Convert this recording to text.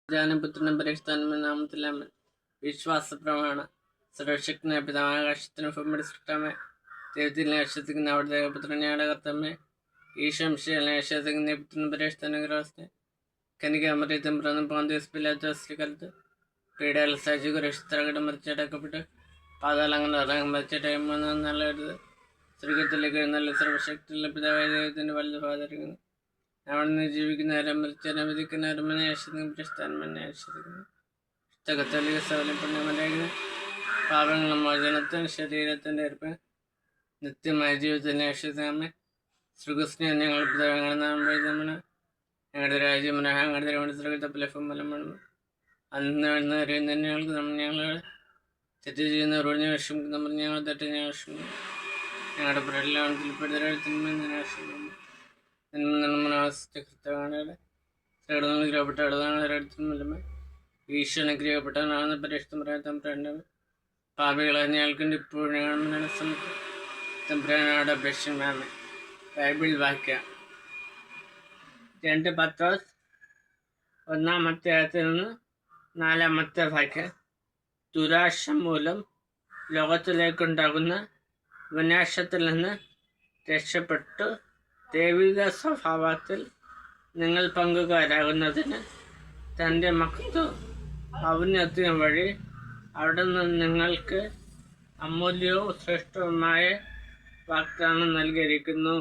ധ്യാനപുത്രനും പരിഷ്ഠാനും നാമത്തിലാമൻ വിശ്വാസ പ്രമാണ സർവശക്തനായ പിതാകാശത്തിന് ഭൂമിയുടെ സൃഷ്ടാമേ ദൈവത്തിനെ ആശ്വസിക്കുന്ന അവിടുത്തെ പുത്രനെയാണ് കർത്തമ്മേ ഈശംശനെ ആശ്വസിക്കുന്ന പുത്രനും പരിഷ്ഠാനുഗ്രഹത്തെ കനികാമറിയത്തും പിറന്നും പോന്തിയസ്പില്ലാത്ത പീഡകൾ സജീവ രക്ഷിതരകടം മരിച്ചടക്കപ്പെട്ട് പാതാളങ്ങൾ ഇറങ്ങി മരിച്ചിട്ട് നല്ലത് സ്വർഗത്തിലേക്ക് നല്ല സർവശക്തിയുള്ള പിതാവായ ദൈവത്തിൻ്റെ വലുത് പാതരിക്കുന്നു അവിടെ നിന്ന് ജീവിക്കുന്നവരെ മരിച്ചവരെ വിധിക്കുന്നവരും മനെ ആശ്വസിക്കുന്നു പ്രസ്ഥാനം മനെ ആശ്വസിക്കുന്നു കത്തോലിക സഭയിലെ പുണ്യമരേഖ പാപങ്ങളും മോചനത്തിന് ശരീരത്തിൻ്റെ ഏർപ്പിന് നിത്യമായ ജീവിതത്തിൻ്റെ ആശ്വസിക്കാമേ ശ്രീകൃഷ്ണ ഞങ്ങൾ പിതാവങ്ങൾ നാം വൈദ്യമണ് ഞങ്ങളുടെ രാജ്യം ഞങ്ങളുടെ സ്വർഗത്തെ ഫലമാണ് അന്ന് അറിയുന്ന ഞങ്ങൾക്ക് ഞങ്ങളുടെ തെറ്റ് ചെയ്യുന്നവരോട് ഞാൻ വിഷമിക്കുന്നു ഞങ്ങൾ തെറ്റ് ഞാൻ വിഷമിക്കുന്നു ഞങ്ങളുടെ പ്രലോഭനത്തിൽപ്പെടുന്ന ആശ്രമിക്കുന്നു ഗ്രഹപ്പെട്ട ഈശ്വരനെ ഗ്രഹപ്പെട്ടവനാണെന്ന് പരിഷ്ഠം പറയാൻ തമ്പുരാൻ്റെ പാപികളെ ഞങ്ങൾക്കുണ്ട് ഇപ്പോഴും ഞങ്ങളുടെ സമയത്ത് തമ്പുരാനോട് അപേക്ഷിക്കാമേ. ബൈബിൾ വാക്യം 2 പത്രോസ് 1-4 വാക്യം. ദുരാശ മൂലം ലോകത്തിലേക്കുണ്ടാകുന്ന വിനാശത്തിൽ നിന്ന് രക്ഷപ്പെട്ടു ദൈവിക സ്വഭാവത്തിൽ നിങ്ങൾ പങ്കുകാരാകുന്നതിന് തൻ്റെ മഹത്വ ഔന്നത്യം വഴി അവിടെ നിന്ന് നിങ്ങൾക്ക് അമൂല്യവും ശ്രേഷ്ഠവുമായ വാഗ്ദാനം നൽകിയിരിക്കുന്നു.